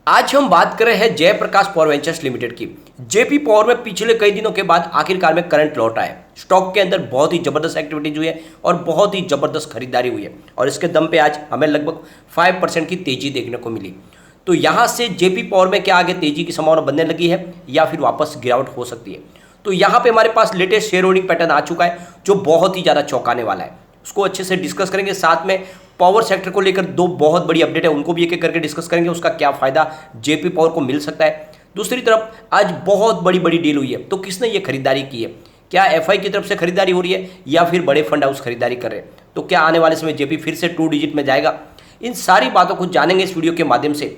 आज हम बात कर रहे हैं जयप्रकाश पावर वेंचर्स लिमिटेड की। जेपी पावर में पिछले कई दिनों के बाद आखिरकार में करंट लौटा है। स्टॉक के अंदर बहुत ही जबरदस्त एक्टिविटीज हुई है और बहुत ही जबरदस्त खरीदारी हुई है और इसके दम पे आज हमें लगभग 5% की तेजी देखने को मिली। तो यहाँ से जेपी पावर में क्या आगे तेजी की संभावना बनने लगी है या फिर वापस गिरावट हो सकती है। तो यहाँ पे हमारे पास लेटेस्ट शेयर होल्डिंग पैटर्न आ चुका है जो बहुत ही ज़्यादा चौंकाने वाला है। उसको अच्छे से डिस्कस करेंगे, साथ में पावर सेक्टर को लेकर दो बहुत बड़ी अपडेट है उनको भी एक एक करके डिस्कस करेंगे, उसका क्या फायदा जेपी पावर को मिल सकता है। दूसरी तरफ आज बहुत बड़ी बड़ी डील हुई है, तो किसने ये खरीदारी की है, क्या एफआई की तरफ से खरीदारी हो रही है या फिर बड़े फंड हाउस खरीदारी कर रहे हैं, तो क्या आने वाले समय जेपी फिर से 2 डिजिट में जाएगा। इन सारी बातों को जानेंगे इस वीडियो के माध्यम से।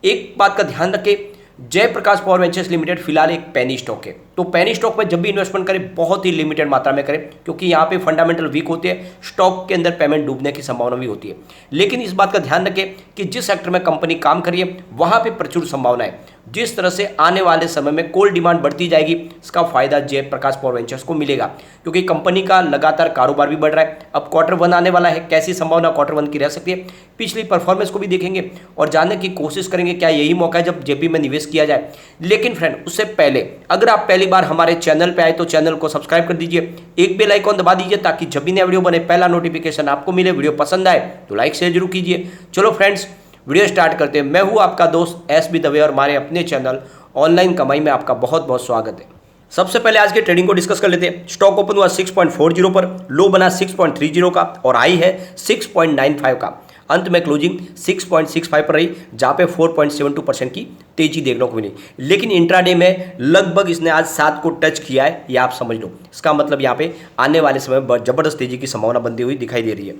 एक बात का ध्यान रखें, जयप्रकाश पावर वेंचर्स लिमिटेड फिलहाल एक पेनी स्टॉक है, तो पेनी स्टॉक में जब भी इन्वेस्टमेंट करें बहुत ही लिमिटेड मात्रा में करें, क्योंकि यहाँ पे फंडामेंटल वीक होते हैं, स्टॉक के अंदर पेमेंट डूबने की संभावना भी होती है। लेकिन इस बात का ध्यान रखें कि जिस सेक्टर में कंपनी काम कर रही है वहाँ पे प्रचुर संभावना है। जिस तरह से आने वाले समय में कोल डिमांड बढ़ती जाएगी, इसका फायदा जयप्रकाश पावर वेंचर्स को मिलेगा, क्योंकि कंपनी का लगातार कारोबार भी बढ़ रहा है। अब Q1 आने वाला है, कैसी संभावना Q1 की रह सकती है, पिछली परफॉर्मेंस को भी देखेंगे और जानने की कोशिश करेंगे क्या यही मौका है जब जेपी में निवेश किया जाए। लेकिन फ्रेंड, उससे पहले अगर आप पहली बार हमारे चैनल पे आए तो चैनल को सब्सक्राइब कर दीजिए, एक बेल आइकॉन दबा दीजिए ताकि जब भी नया वीडियो बने पहला नोटिफिकेशन आपको मिले। वीडियो पसंद आए तो लाइक शेयर जरूर कीजिए। चलो फ्रेंड्स, वीडियो स्टार्ट करते हैं। मैं हूं आपका दोस्त एसबी दवे और हमारे अपने चैनल ऑनलाइन कमाई में आपका बहुत बहुत स्वागत है। सबसे पहले आज के ट्रेडिंग को डिस्कस कर लेते हैं। स्टॉक ओपन हुआ 6.40 पर, लो बना 6.30 का और आई है 6.95 का। अंत में क्लोजिंग 6.65 पर रही, जहाँ पे 4.72% की तेजी देखने को मिली। लेकिन इंट्राडे में लगभग इसने आज 7 को टच किया है, ये आप समझ लो। इसका मतलब यहाँ पे आने वाले समय में जबरदस्त तेजी की संभावना बनती हुई दिखाई दे रही है।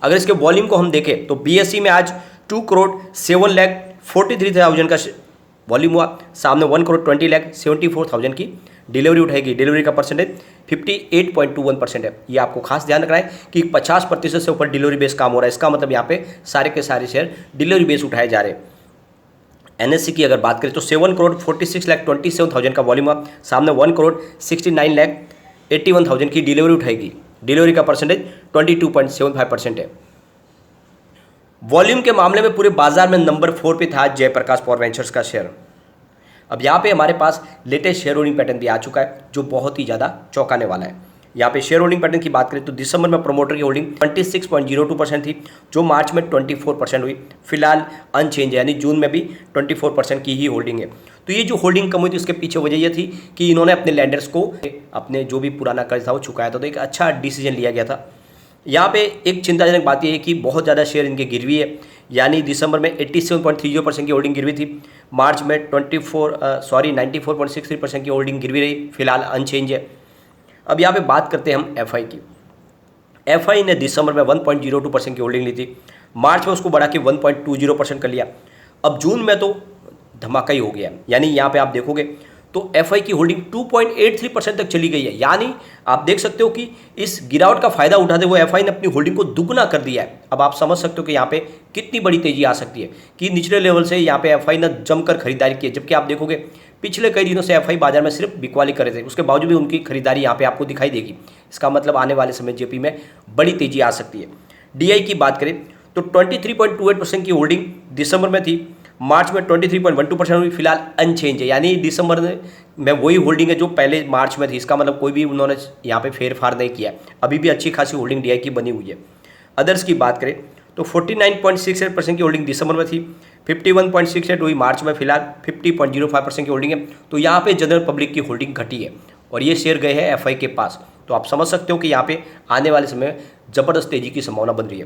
अगर इसके वॉल्यूम को हम देखें तो बीएसई में आज 2,07,43,000 का वॉल्यूम हुआ, सामने 1,20,74,000 की डिलीवरी उठाएगी। डिलीवरी का परसेंटेज 58.21% है। ये आपको खास ध्यान रखना है कि 50% से ऊपर डिलीवरी बेस काम हो रहा है। इसका मतलब यहाँ पे सारे के सारे शेयर डिलीवरी बेस उठाए जा रहे हैं। एनएससी की अगर बात करें तो 7,46,27,000 का वॉल्यूम हुआ, सामने 1,69,81,000 की डिलीवरी उठाएगी। डिलीवरी का परसेंटेज 22.75% है। वॉल्यूम के मामले में पूरे बाजार में नंबर 4 पे था जयप्रकाश पावर वेंचर्स का शेयर। अब यहाँ पे हमारे पास लेटेस्ट शेयर होल्डिंग पैटर्न भी आ चुका है जो बहुत ही ज़्यादा चौंकाने वाला है। यहाँ पे शेयर होल्डिंग पैटर्न की बात करें तो दिसंबर में प्रोमोटर की होल्डिंग 26.02% थी, जो मार्च में 24% हुई। फिलहाल अनचेंज है, यानी जून में भी 24% की ही होल्डिंग है। तो ये जो होल्डिंग कम हुई थी उसके पीछे वजह यह थी कि इन्होंने अपने लैंडर्स को अपने जो भी पुराना कर्ज था वो चुकाया था, तो एक अच्छा डिसीजन लिया गया था। यहाँ पे एक चिंताजनक बात यह है कि बहुत ज़्यादा शेयर इनके गिरवी है, यानी दिसंबर में 87.30% की होल्डिंग गिरवी थी, मार्च में 94.63% की होल्डिंग गिरवी रही। फिलहाल अनचेंज है। अब यहाँ पे बात करते हैं हम एफआई की। एफआई ने दिसंबर में 1.02% की होल्डिंग ली थी, मार्च में उसको बढ़ा के 1.20% कर लिया। अब जून में तो धमाका ही हो गया, यानी यहाँ पे आप देखोगे तो एफआई की होल्डिंग 2.83% तक चली गई है। यानी आप देख सकते हो कि इस गिरावट का फायदा उठाते हुए एफआई ने अपनी होल्डिंग को दुगना कर दिया है। अब आप समझ सकते हो कि यहाँ पे कितनी बड़ी तेजी आ सकती है कि निचले लेवल से यहाँ पे एफआई ने जमकर खरीदारी की है। जबकि आप देखोगे पिछले कई दिनों से एफआई बाजार में सिर्फ बिकवाली कर रहे थे, उसके बावजूद भी उनकी खरीदारी यहाँ पे आपको दिखाई देगी। इसका मतलब आने वाले समय जेपी में बड़ी तेजी आ सकती है। डीआई की बात करें तो 23.28% की होल्डिंग दिसंबर में थी, मार्च में 23.12% हुई। फिलहाल अनचेंज है, यानी दिसंबर में वही होल्डिंग है जो पहले मार्च में थी। इसका मतलब कोई भी उन्होंने यहाँ पे फेरफार नहीं किया, अभी भी अच्छी खासी होल्डिंग डीआई की बनी हुई है। अदर्स की बात करें तो 49.68% की होल्डिंग दिसंबर में थी, 51.68 हुई मार्च में। फिलहाल 50.05% की होल्डिंग है। तो यहाँ पे जनरल पब्लिक की होल्डिंग घटी है और ये शेयर गए हैं एफआई के पास। तो आप समझ सकते हो कि यहाँ पे आने वाले समय जबरदस्त तेजी की संभावना बन रही है।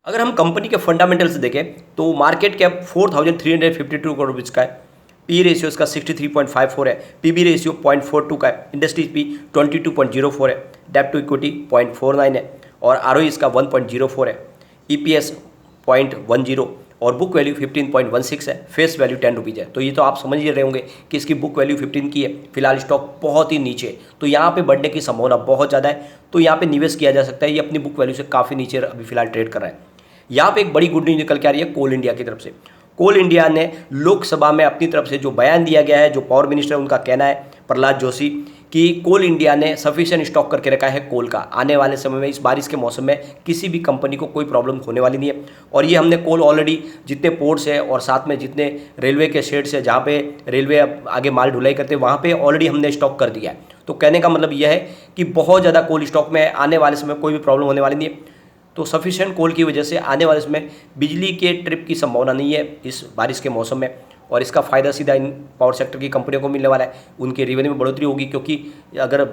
अगर हम कंपनी के फंडामेंटल्स देखें तो मार्केट कैप 4,352 करोड़ रुपीज़ का है, पी रेशियो इसका 63.54 है, पीबी रेशियो 0.42 का है, इंडस्ट्रीज पी 22.04 है, डेब्ट टू इक्विटी 0.49 है और आरओई इसका 1.04 है, ईपीएस 0.10 और बुक वैल्यू 15.16 है, फेस वैल्यू 10 रुपीज़ है। तो ये तो आप समझ ही रहे होंगे कि इसकी बुक वैल्यू 15 की है। फिलहाल स्टॉक बहुत ही नीचे है, तो यहाँ पे बढ़ने की संभावना बहुत ज़्यादा है, तो यहाँ पे निवेश किया जा सकता है। ये अपनी बुक वैल्यू से काफ़ी नीचे अभी फिलहाल ट्रेड कर रहा है। यहाँ पे एक बड़ी गुड न्यूज निकल के आ रही है कोल इंडिया की तरफ से। कोल इंडिया ने लोकसभा में अपनी तरफ से जो बयान दिया गया है, जो पावर मिनिस्टर उनका कहना है प्रहलाद जोशी कि कोल इंडिया ने सफिशिएंट स्टॉक करके रखा है कोल का। आने वाले समय में इस बारिश के मौसम में किसी भी कंपनी को कोई प्रॉब्लम होने वाली नहीं है। और ये हमने कोल ऑलरेडी जितने पोर्ट्स है और साथ में जितने रेलवे के शेड्स है जहाँ पे रेलवे आगे माल ढुलाई करते हैं वहाँ पे ऑलरेडी हमने स्टॉक कर दिया है। तो कहने का मतलब यह है कि बहुत ज़्यादा कोल स्टॉक में आने वाले समय कोई भी प्रॉब्लम होने वाली नहीं है। तो सफिशिएंट कोल की वजह से आने वाले समय बिजली के ट्रिप की संभावना नहीं है इस बारिश के मौसम में। और इसका फ़ायदा सीधा इन पावर सेक्टर की कंपनियों को मिलने वाला है। उनके रेवेन्यू में बढ़ोतरी होगी, क्योंकि अगर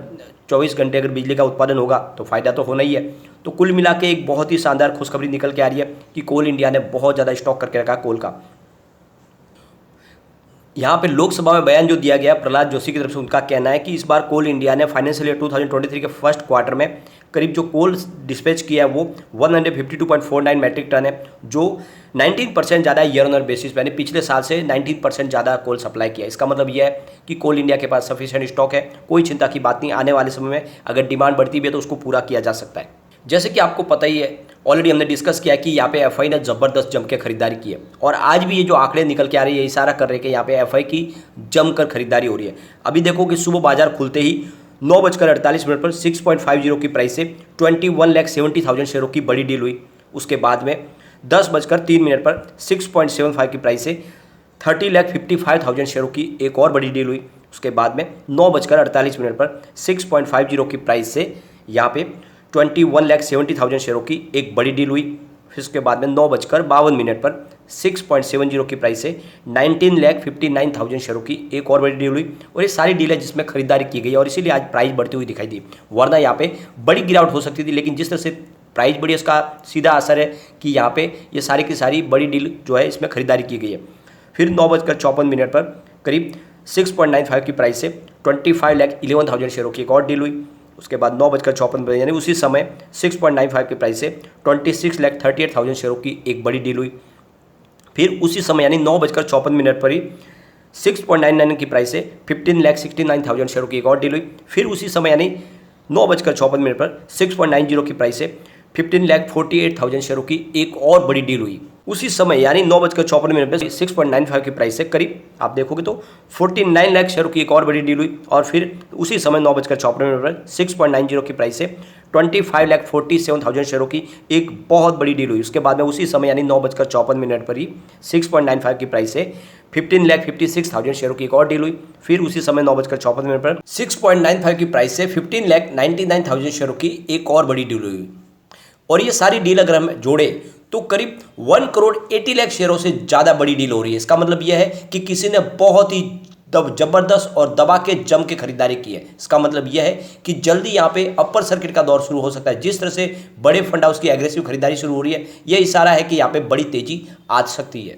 24 घंटे अगर बिजली का उत्पादन होगा तो फ़ायदा तो होना ही है। तो कुल मिला के एक बहुत ही शानदार खुशखबरी निकल के आ रही है कि कोल इंडिया ने बहुत ज़्यादा स्टॉक करके रखा कोल का। यहाँ पे लोकसभा में बयान जो दिया गया प्रहलाद जोशी की तरफ से, उनका कहना है कि इस बार कोल इंडिया ने फाइनेंशियल ईयर 2023 के फर्स्ट क्वार्टर में करीब जो कोल डिस्पैच किया है वो 152.49 मैट्रिक टन है, जो 19% ज़्यादा है ईयर ऑन ईयर बेसिस, यानी पिछले साल से 19% ज़्यादा कोल सप्लाई किया। इसका मतलब यह है कि कोल इंडिया के पास सफिशिएंट स्टॉक है, कोई चिंता की बात नहीं। आने वाले समय में अगर डिमांड बढ़ती भी है तो उसको पूरा किया जा सकता है। जैसे कि आपको पता ही है, ऑलरेडी हमने डिस्कस किया कि यहाँ पे एफआई ने ज़बरदस्त जम के खरीदारी की है। और आज भी ये जो आंकड़े निकल के आ रहे हैं ये इशारा कर रहे हैं कि यहाँ पे एफआई की जमकर खरीदारी हो रही है। अभी देखो कि सुबह बाजार खुलते ही 9:48 पर 6.50 की प्राइस से 21,70,000 शेयरों की बड़ी डील हुई। उसके बाद में 10:03 पर 6.75 की प्राइस से 30,55,000 शेयरों की एक और बड़ी डील हुई। उसके बाद में 9:48 पर 6.50 की प्राइस से यहाँ पे 21,70,000 शेयरों की एक बड़ी डील हुई। फिर उसके बाद में 9:52 पर 6.70 की प्राइस से 19,59,000 शेयरों की एक और बड़ी डील हुई। और ये सारी डील है जिसमें खरीदारी की गई और इसीलिए आज प्राइस बढ़ती हुई दिखाई दी, वरना यहाँ पे बड़ी गिरावट हो सकती थी। लेकिन जिस तरह से प्राइस बढ़ी उसका सीधा असर है कि यहाँ पे ये सारी की सारी बड़ी डील जो है इसमें खरीदारी की गई है। फिर 9:54 पर करीब 6.95 की प्राइस से 25,11,000 शेयरों की एक और डील हुई। उसके बाद 9:54 यानी उसी समय 6.95 की प्राइस से 26,38,000 शेयरों की एक बड़ी डील हुई। फिर उसी समय यानी 9:54 पर ही 6.99 की प्राइस से 15,69,000 शेयरों की एक और डील हुई। फिर उसी समय यानी 9:54 पर 6.90 की प्राइस से 15,48,000 शेयरों की एक और बड़ी डील हुई। उसी समय यानी 9:54 पर 6.95 की प्राइस से करीब आप देखोगे तो 49 लाख शेयरों की एक और बड़ी डील हुई। और फिर उसी समय 9:54 पर 6.90 की प्राइस से 25,47,000 शेयरों की एक बहुत बड़ी डील हुई। उसके बाद में उसी समय यानी 9:54 पर ही 6.95 की प्राइस से 15,56,000 शेयरों की एक और डील हुई। फिर उसी समय 9:54 पर 6.95 की प्राइस से 15,99,000 शेयरों की एक और बड़ी डील हुई। और ये सारी डील अगर हम जोड़े तो करीब 1,80,00,000 शेयरों से ज़्यादा बड़ी डील हो रही है। इसका मतलब यह है कि किसी ने बहुत ही जबरदस्त और दबा के जम के खरीदारी की है। इसका मतलब यह है कि जल्दी यहाँ पे अपर सर्किट का दौर शुरू हो सकता है। जिस तरह से बड़े फंड हाउस की एग्रेसिव खरीदारी शुरू हो रही है, यह इशारा है कि यहाँ पे बड़ी तेजी आ सकती है।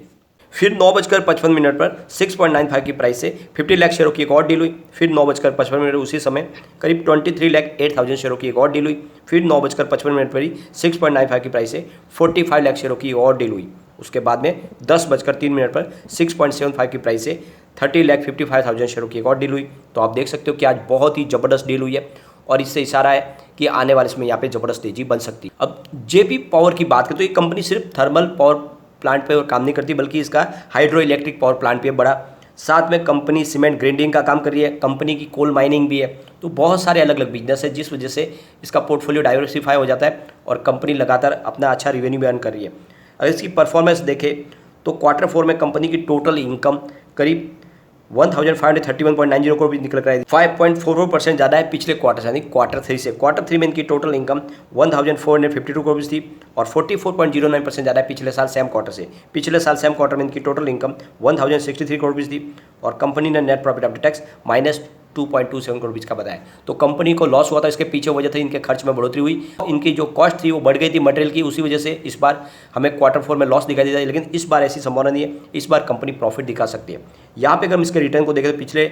फिर 9:55 पर 6.95 की प्राइस से 50 लाख शेयरों की एक और डील हुई। फिर 9:55 उसी समय करीब 23,08,000 शेयरों की एक और डील हुई। फिर 9:55 पर ही 6.95 की प्राइस से 45 लाख शेयरों की और डील हुई। उसके बाद में 10:03 पर 6.75 की प्राइस से 30,55,000 शेयरों की एक और डील हुई। तो आप देख सकते हो कि आज बहुत ही ज़बरदस्त डील हुई है और इससे इशारा है कि आने वाले समय यहाँ पे ज़बरदस्त तेजी बन सकती है। अब जेपी पावर की बात करें तो ये कंपनी सिर्फ थर्मल पावर प्लांट पे काम नहीं करती, बल्कि इसका हाइड्रो इलेक्ट्रिक पावर प्लांट भी है बड़ा। साथ में कंपनी सीमेंट ग्राइंडिंग का काम कर रही है, कंपनी की कोल माइनिंग भी है। तो बहुत सारे अलग अलग बिजनेस है, जिस वजह से इसका पोर्टफोलियो डाइवर्सिफाई हो जाता है और कंपनी लगातार अपना अच्छा रेवेन्यू भी अर्न कर रही है। अगर इसकी परफॉर्मेंस देखें तो Q4 में कंपनी की टोटल इनकम करीब 1,531.90 करोड़ भी निकल कर आई, 5.44% ज़्यादा है पिछले क्वार्टर यानी Q3 से। Q3 में इनकी टोटल इनकम 1,452 करोड़ थी और 44.09% ज़्यादा है पिछले साल सेम क्वार्टर से। पिछले साल सेम क्वार्टर में इनकी टोटल इनकम 1,063 करोड़ थी और कंपनी ने net profit after tax -2.27 crore का बताया। तो कंपनी को लॉस हुआ था, इसके पीछे वजह थी इनके खर्च में बढ़ोतरी हुई। इनकी जो कॉस्ट थी वो बढ़ गई थी मटेरियल की, उसी वजह से इस बार हमें Q4 में लॉस दिखाई देता है। लेकिन इस बार ऐसी संभावना नहीं है, इस बार कंपनी प्रॉफिट दिखा सकती है। यहाँ पे अगर हम इसके रिटर्न को देखें तो पिछले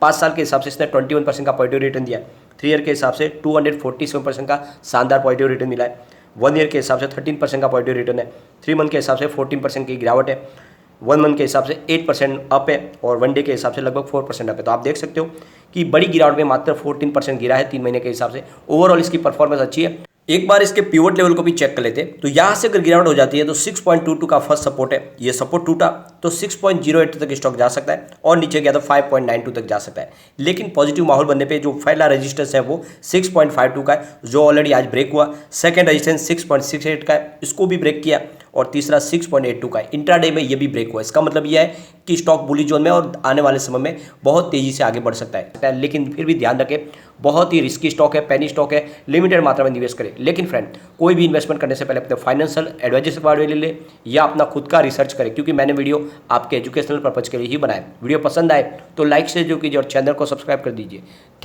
5 साल के हिसाब से इसने 21% का पॉजिटिव रिटर्न दिया है। 3 ईयर के हिसाब से 247% का शानदार पॉजिटिव रिटर्न मिला है। 1 ईयर के हिसाब से 13% का पॉजिटिव रिटर्न है। 3 मंथ के हिसाब से 14% की गिरावट है। 1 मंथ के हिसाब से 8% अप है और 1 डे के हिसाब से लगभग 4% अप है। तो आप देख सकते हो कि बड़ी गिरावट में मात्र 14% गिरा है 3 महीने के हिसाब से। ओवरऑल इसकी परफॉर्मेंस अच्छी है। एक बार इसके पिवट लेवल को भी चेक कर लेते हैं। तो यहाँ से अगर गिरावट हो जाती है तो 6.22 का फर्स्ट सपोर्ट है, ये सपोर्ट टूटा तो 6.08 तक स्टॉक जा सकता है और नीचे गया तो 5.92 तक जा सकता है। लेकिन पॉजिटिव माहौल बनने पे जो पहला रेजिस्टेंस है वो 6.52 का है, जो ऑलरेडी आज ब्रेक हुआ। सेकंड रेजिस्टेंस 6.68 का है, इसको भी ब्रेक किया। और तीसरा 6.82 का है, इंट्राडे में ये भी ब्रेक हुआ। इसका मतलब यह है कि स्टॉक बुलिश जोन में और आने वाले समय में बहुत तेजी से आगे बढ़ सकता है। लेकिन फिर भी ध्यान रखें, बहुत ही रिस्की स्टॉक है, पेनी स्टॉक है, लिमिटेड मात्रा में निवेश करें। लेकिन फ्रेंड, कोई भी इन्वेस्टमेंट करने से पहले अपने फाइनेंशियल एडवाइजर से बात ले ले या अपना खुद का रिसर्च करें, क्योंकि मैंने वीडियो आपके एजुकेशनल पर्पज के लिए ही बनाया। वीडियो पसंद आए तो लाइक शेयर जो कीजिए और चैनल को सब्सक्राइब कर दीजिए। थैंक